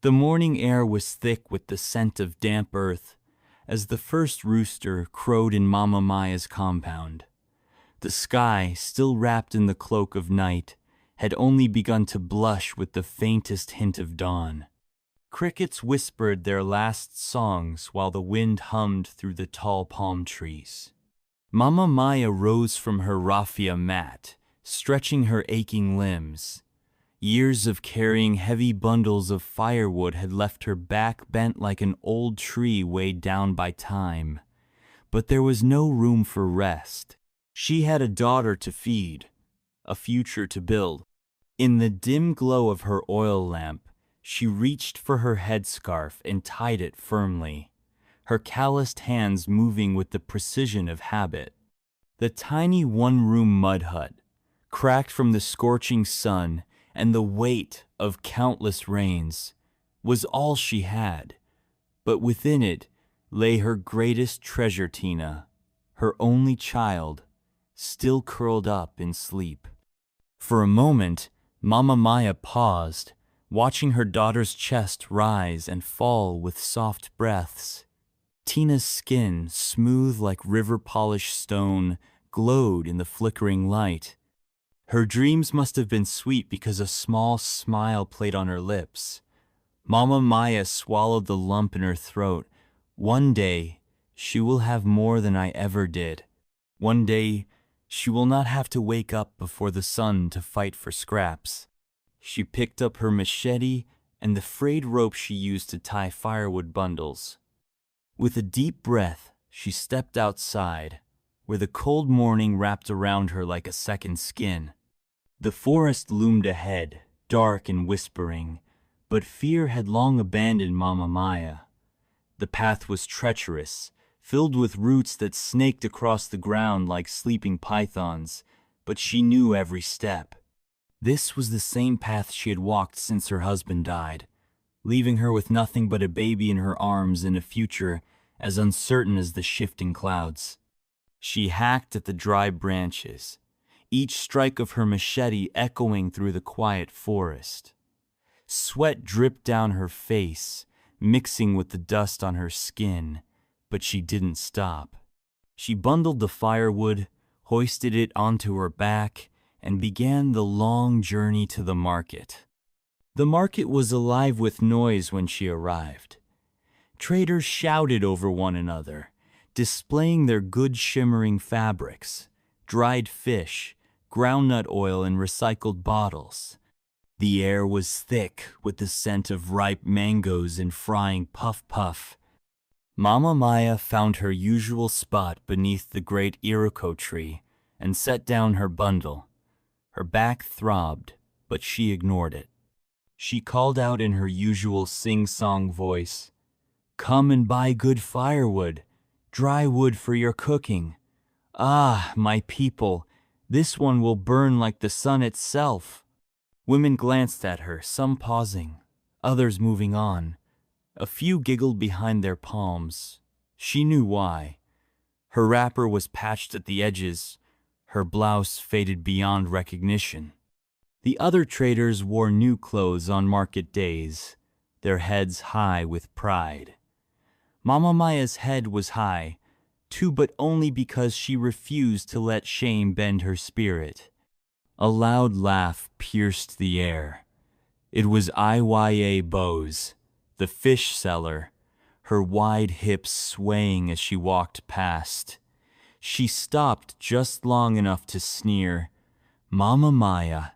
The morning air was thick with the scent of damp earth as the first rooster crowed in Mama Maya's compound. The sky, still wrapped in the cloak of night, had only begun to blush with the faintest hint of dawn. Crickets whispered their last songs while the wind hummed through the tall palm trees. Mama Maya rose from her raffia mat, stretching her aching limbs. Years of carrying heavy bundles of firewood had left her back bent like an old tree weighed down by time. But there was no room for rest. She had a daughter to feed, a future to build. In the dim glow of her oil lamp, she reached for her headscarf and tied it firmly, her calloused hands moving with the precision of habit. The tiny one-room mud hut, cracked from the scorching sun and the weight of countless rains, was all she had. But within it lay her greatest treasure, Tina, her only child, still curled up in sleep. For a moment, Mama Maya paused, watching her daughter's chest rise and fall with soft breaths. Tina's skin, smooth like river-polished stone, glowed in the flickering light. Her dreams must have been sweet because a small smile played on her lips. Mama Maya swallowed the lump in her throat. One day, she will have more than I ever did. One day, she will not have to wake up before the sun to fight for scraps. She picked up her machete and the frayed rope she used to tie firewood bundles. With a deep breath, she stepped outside, where the cold morning wrapped around her like a second skin. The forest loomed ahead, dark and whispering, but fear had long abandoned Mama Maya. The path was treacherous, filled with roots that snaked across the ground like sleeping pythons, but she knew every step. This was the same path she had walked since her husband died, leaving her with nothing but a baby in her arms and a future as uncertain as the shifting clouds. She hacked at the dry branches, each strike of her machete echoing through the quiet forest. Sweat dripped down her face, mixing with the dust on her skin, but she didn't stop. She bundled the firewood, hoisted it onto her back, and began the long journey to the market. The market was alive with noise when she arrived. Traders shouted over one another, displaying their good shimmering fabrics, dried fish, groundnut oil, and recycled bottles. The air was thick with the scent of ripe mangoes and frying puff-puff. Mama Maya found her usual spot beneath the great Iroquois tree and set down her bundle. Her back throbbed, but she ignored it. She called out in her usual sing-song voice, "Come and buy good firewood, dry wood for your cooking. Ah, my people, this one will burn like the sun itself." Women glanced at her, some pausing, others moving on. A few giggled behind their palms. She knew why. Her wrapper was patched at the edges, her blouse faded beyond recognition. The other traders wore new clothes on market days, their heads high with pride. Mama Maya's head was high, too, but only because she refused to let shame bend her spirit. A loud laugh pierced the air. It was Iya Bose, the fish seller, her wide hips swaying as she walked past. She stopped just long enough to sneer, "Mama Maya,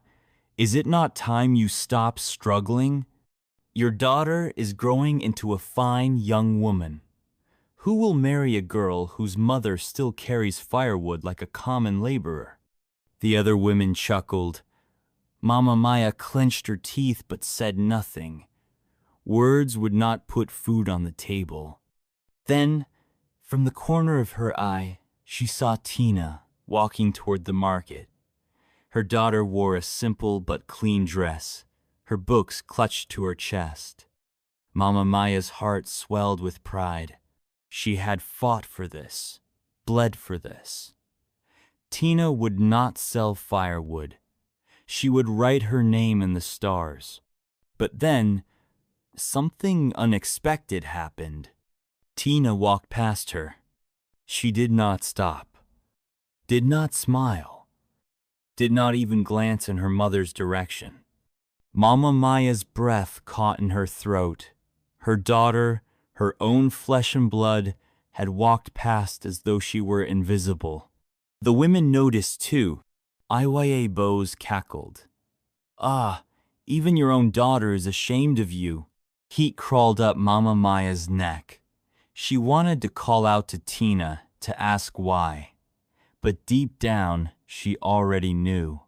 is it not time you stop struggling? Your daughter is growing into a fine young woman. Who will marry a girl whose mother still carries firewood like a common laborer?" The other women chuckled. Mama Maya clenched her teeth but said nothing. Words would not put food on the table. Then, from the corner of her eye, she saw Tina walking toward the market. Her daughter wore a simple but clean dress, her books clutched to her chest. Mama Maya's heart swelled with pride. She had fought for this, bled for this. Tina would not sell firewood. She would write her name in the stars. But then, something unexpected happened. Tina walked past her. She did not stop, did not smile, did not even glance in her mother's direction. Mama Maya's breath caught in her throat. Her daughter, her own flesh and blood, had walked past as though she were invisible. The women noticed too. Iwaye Bose cackled. "Ah, even your own daughter is ashamed of you." Heat crawled up Mama Maya's neck. She wanted to call out to Tina to ask why, but deep down she already knew.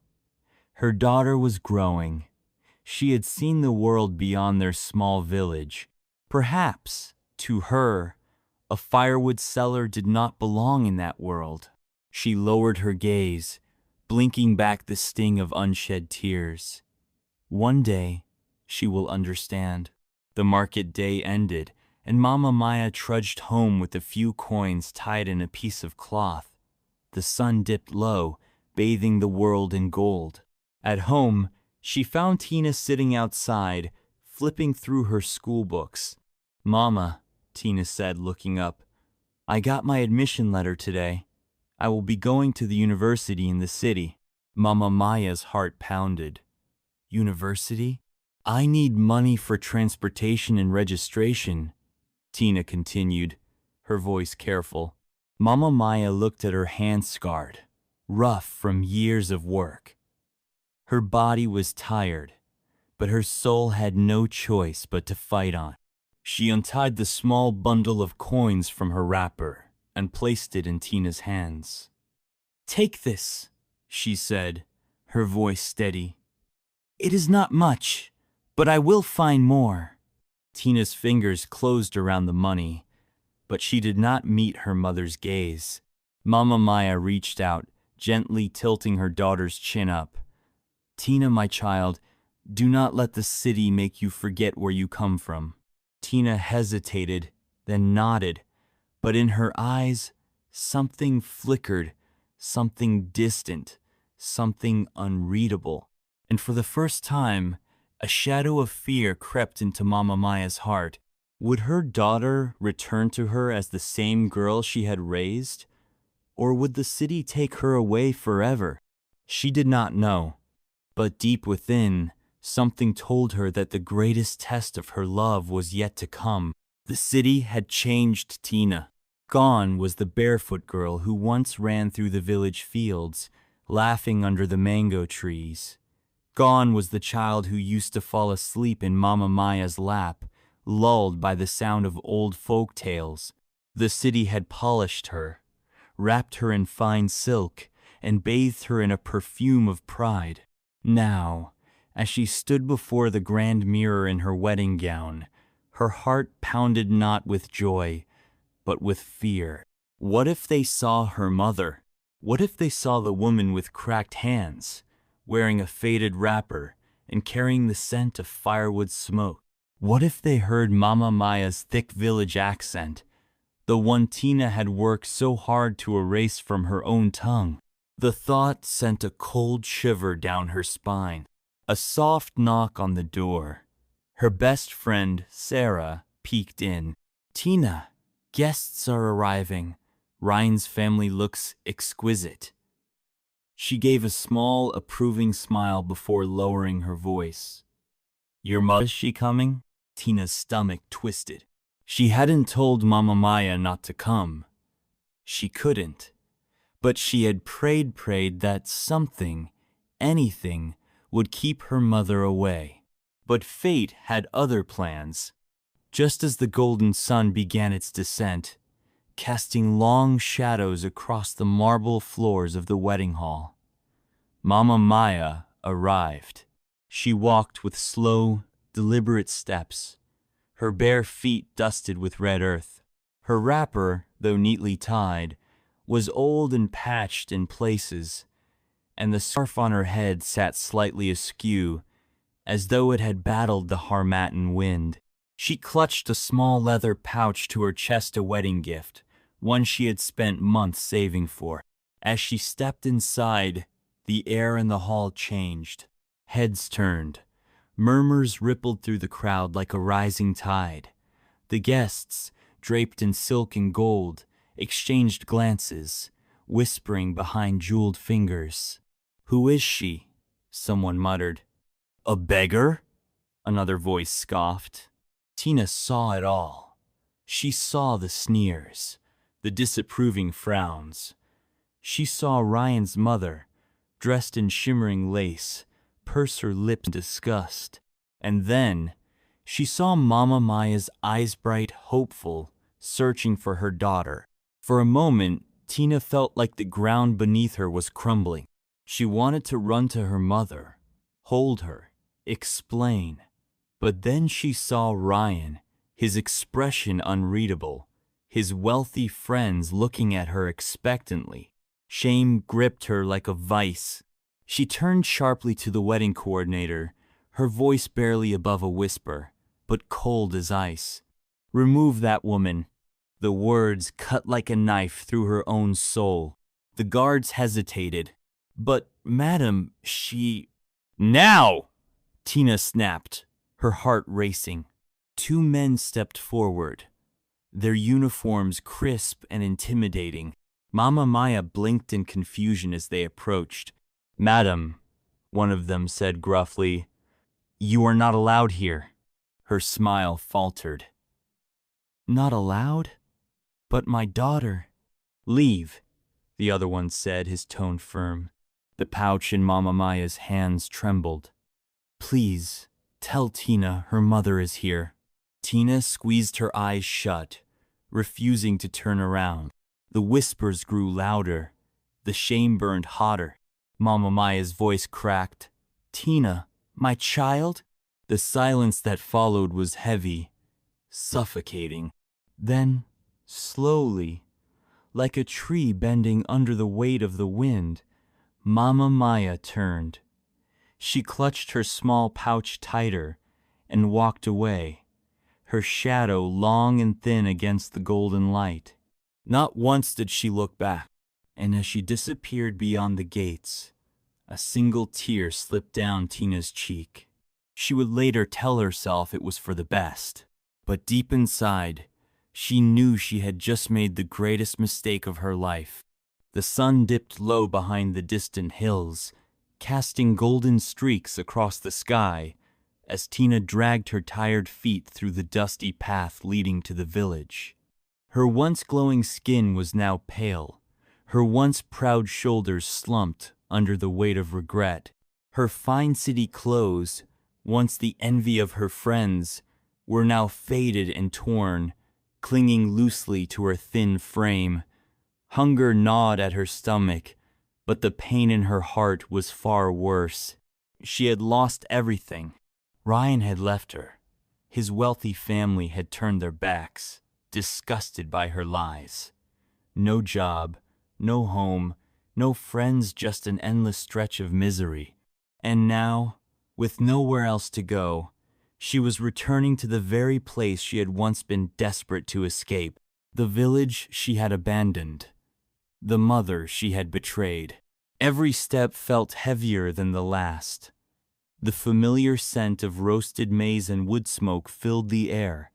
Her daughter was growing. She had seen the world beyond their small village. Perhaps, to her, a firewood seller did not belong in that world. She lowered her gaze, blinking back the sting of unshed tears. One day, she will understand. The market day ended, and Mama Maya trudged home with a few coins tied in a piece of cloth. The sun dipped low, bathing the world in gold. At home, she found Tina sitting outside, flipping through her school books. "Mama," Tina said, looking up, "I got my admission letter today. I will be going to the university in the city." Mama Maya's heart pounded. "University? I need money for transportation and registration," Tina continued, her voice careful. Mama Maya looked at her hands scarred, rough from years of work. Her body was tired, but her soul had no choice but to fight on. She untied the small bundle of coins from her wrapper and placed it in Tina's hands. "Take this," she said, her voice steady. "It is not much, but I will find more." Tina's fingers closed around the money, but she did not meet her mother's gaze. Mama Maya reached out, gently tilting her daughter's chin up. "Tina, my child, do not let the city make you forget where you come from." Tina hesitated, then nodded, but in her eyes, something flickered, something distant, something unreadable. And for the first time, a shadow of fear crept into Mama Maya's heart. Would her daughter return to her as the same girl she had raised? Or would the city take her away forever? She did not know, but deep within, something told her that the greatest test of her love was yet to come. The city had changed Tina. Gone was the barefoot girl who once ran through the village fields, laughing under the mango trees. Gone was the child who used to fall asleep in Mama Maya's lap, lulled by the sound of old folk tales. The city had polished her, wrapped her in fine silk, and bathed her in a perfume of pride. Now, as she stood before the grand mirror in her wedding gown, her heart pounded not with joy, but with fear. What if they saw her mother? What if they saw the woman with cracked hands, wearing a faded wrapper and carrying the scent of firewood smoke? What if they heard Mama Maya's thick village accent, the one Tina had worked so hard to erase from her own tongue? The thought sent a cold shiver down her spine. A soft knock on the door. Her best friend, Sarah, peeked in. "Tina, guests are arriving. Ryan's family looks exquisite." She gave a small, approving smile before lowering her voice. "Your mother, is she coming?" Tina's stomach twisted. She hadn't told Mama Maya not to come. She couldn't. But she had prayed that something, anything, would keep her mother away. But fate had other plans. Just as the golden sun began its descent, casting long shadows across the marble floors of the wedding hall, Mama Maya arrived. She walked with slow, deliberate steps, her bare feet dusted with red earth. Her wrapper, though neatly tied, was old and patched in places, and the scarf on her head sat slightly askew, as though it had battled the Harmattan wind. She clutched a small leather pouch to her chest, a wedding gift, one she had spent months saving for. As she stepped inside, the air in the hall changed. Heads turned. Murmurs rippled through the crowd like a rising tide. The guests, draped in silk and gold, exchanged glances, whispering behind jeweled fingers. "Who is she?" someone muttered. "A beggar?" another voice scoffed. Tina saw it all. She saw the sneers, the disapproving frowns. She saw Ryan's mother, dressed in shimmering lace, purse her lips in disgust. And then she saw Mama Maya's eyes bright, hopeful, searching for her daughter. For a moment, Tina felt like the ground beneath her was crumbling. She wanted to run to her mother, hold her, explain. But then she saw Ryan, his expression unreadable, his wealthy friends looking at her expectantly. Shame gripped her like a vice. She turned sharply to the wedding coordinator, her voice barely above a whisper, but cold as ice. "Remove that woman." The words cut like a knife through her own soul. The guards hesitated. "But, madam, she—" "Now!" Tina snapped, her heart racing. Two men stepped forward, their uniforms crisp and intimidating. Mama Maya blinked in confusion as they approached. "Madam," one of them said gruffly, "you are not allowed here." Her smile faltered. "Not allowed? But my daughter—" "Leave," the other one said, his tone firm. The pouch in Mama Maya's hands trembled. "Please, tell Tina her mother is here." Tina squeezed her eyes shut, refusing to turn around. The whispers grew louder. The shame burned hotter. Mama Maya's voice cracked. "Tina, my child?" The silence that followed was heavy, suffocating. Then, slowly, like a tree bending under the weight of the wind, Mama Maya turned. She clutched her small pouch tighter and walked away, her shadow long and thin against the golden light. Not once did she look back, and as she disappeared beyond the gates, a single tear slipped down Tina's cheek. She would later tell herself it was for the best, but deep inside, she knew she had just made the greatest mistake of her life. The sun dipped low behind the distant hills, casting golden streaks across the sky as Tina dragged her tired feet through the dusty path leading to the village. Her once glowing skin was now pale, her once proud shoulders slumped under the weight of regret. Her fine city clothes, once the envy of her friends, were now faded and torn, clinging loosely to her thin frame. Hunger gnawed at her stomach, but the pain in her heart was far worse. She had lost everything. Ryan had left her. His wealthy family had turned their backs, disgusted by her lies. No job, no home, no friends, just an endless stretch of misery. And now, with nowhere else to go, she was returning to the very place she had once been desperate to escape, the village she had abandoned, the mother she had betrayed. Every step felt heavier than the last. The familiar scent of roasted maize and wood smoke filled the air,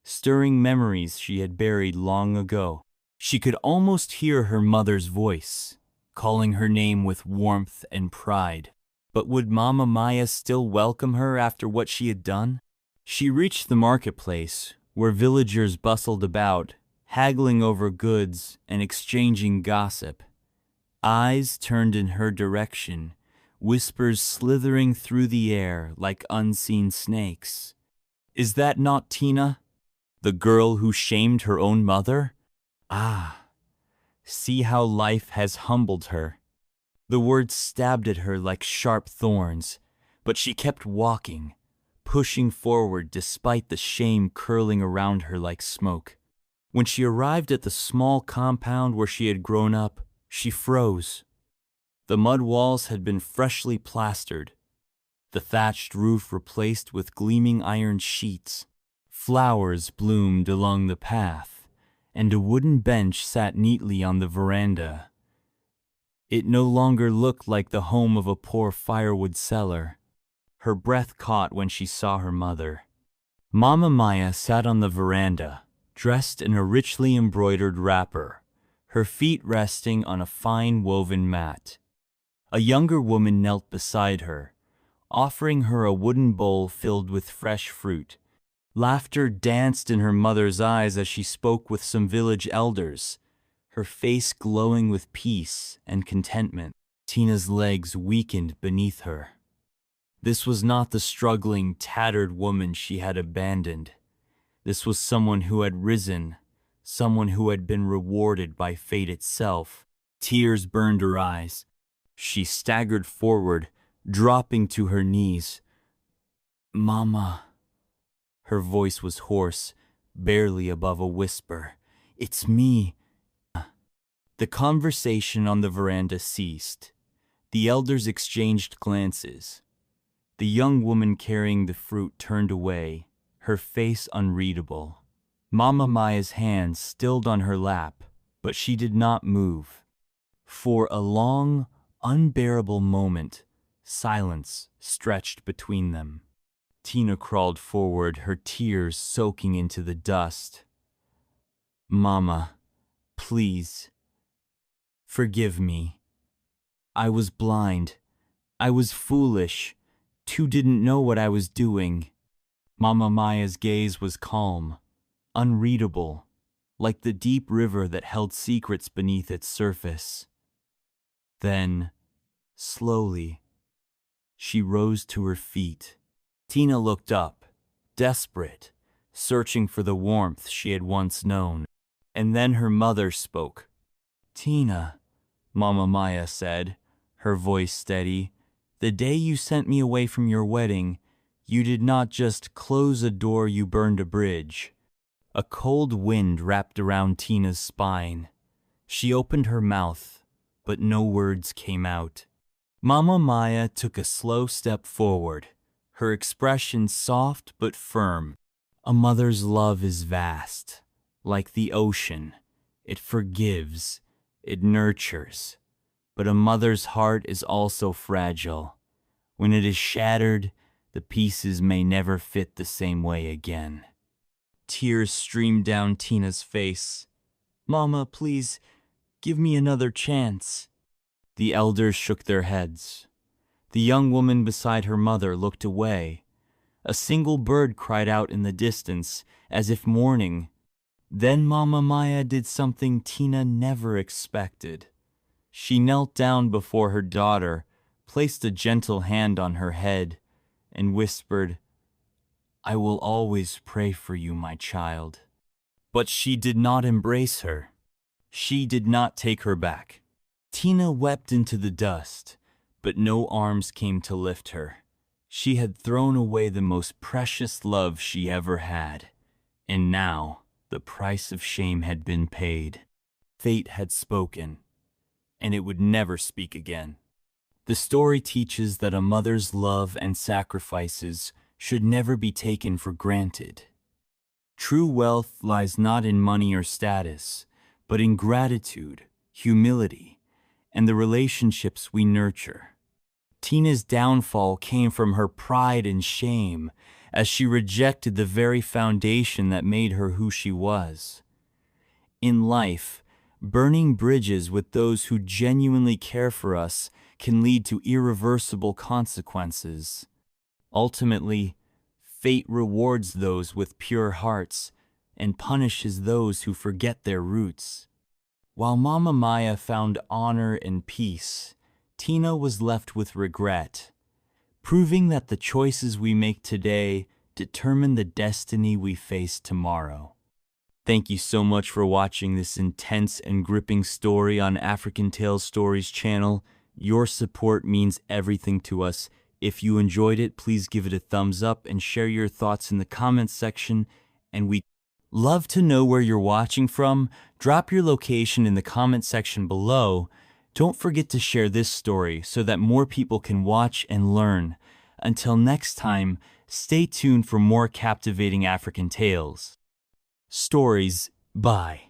stirring memories she had buried long ago. She could almost hear her mother's voice, calling her name with warmth and pride. But would Mama Maya still welcome her after what she had done? She reached the marketplace, where villagers bustled about, haggling over goods and exchanging gossip. Eyes turned in her direction, whispers slithering through the air like unseen snakes. "Is that not Tina? The girl who shamed her own mother? Ah, see how life has humbled her." The words stabbed at her like sharp thorns, but she kept walking, pushing forward despite the shame curling around her like smoke. When she arrived at the small compound where she had grown up, she froze. The mud walls had been freshly plastered, the thatched roof replaced with gleaming iron sheets. Flowers bloomed along the path, and a wooden bench sat neatly on the veranda. It no longer looked like the home of a poor firewood seller. her breath caught when she saw her mother. Mama Maya sat on the veranda, dressed in a richly embroidered wrapper, her feet resting on a fine woven mat. A younger woman knelt beside her, offering her a wooden bowl filled with fresh fruit. Laughter danced in her mother's eyes as she spoke with some village elders, her face glowing with peace and contentment. Tina's legs weakened beneath her. This was not the struggling, tattered woman she had abandoned. This was someone who had risen, someone who had been rewarded by fate itself. Tears burned her eyes. She staggered forward, dropping to her knees. "Mama." Her voice was hoarse, barely above a whisper. "It's me." The conversation on the veranda ceased. The elders exchanged glances. The young woman carrying the fruit turned away, her face unreadable. Mama Maya's hands stilled on her lap, but she did not move. For a long, unbearable moment, silence stretched between them. Tina crawled forward, her tears soaking into the dust. "Mama, please, forgive me. I was blind. I was foolish. Too didn't know what I was doing." Mama Maya's gaze was calm, unreadable, like the deep river that held secrets beneath its surface. Then, slowly, she rose to her feet. Tina looked up, desperate, searching for the warmth she had once known. And then her mother spoke. "Tina," Mama Maya said, her voice steady, "the day you sent me away from your wedding, you did not just close a door, you burned a bridge." A cold wind wrapped around Tina's spine. She opened her mouth, but no words came out. Mama Maya took a slow step forward, her expression soft but firm. "A mother's love is vast, like the ocean. It forgives, it nurtures. But a mother's heart is also fragile. When it is shattered, the pieces may never fit the same way again." Tears streamed down Tina's face. "Mama, please, give me another chance." The elders shook their heads. The young woman beside her mother looked away. A single bird cried out in the distance, as if mourning. Then Mama Maya did something Tina never expected. She knelt down before her daughter, placed a gentle hand on her head, and whispered, "I will always pray for you, my child." But she did not embrace her. She did not take her back. Tina wept into the dust, but no arms came to lift her. She had thrown away the most precious love she ever had, and now the price of shame had been paid. Fate had spoken, and it would never speak again. The story teaches that a mother's love and sacrifices should never be taken for granted. True wealth lies not in money or status, but in gratitude, humility, and the relationships we nurture. Tina's downfall came from her pride and shame, as she rejected the very foundation that made her who she was. In life, burning bridges with those who genuinely care for us can lead to irreversible consequences. Ultimately, fate rewards those with pure hearts and punishes those who forget their roots. While Mama Maya found honor and peace, Tina was left with regret, proving that the choices we make today determine the destiny we face tomorrow. Thank you so much for watching this intense and gripping story on African Tales Stories channel. Your support means everything to us. If you enjoyed it, please give it a thumbs up and share your thoughts in the comments section. And we'd love to know where you're watching from. Drop your location in the comment section below. Don't forget to share this story so that more people can watch and learn. Until next time, stay tuned for more captivating African tales. Stories. Bye.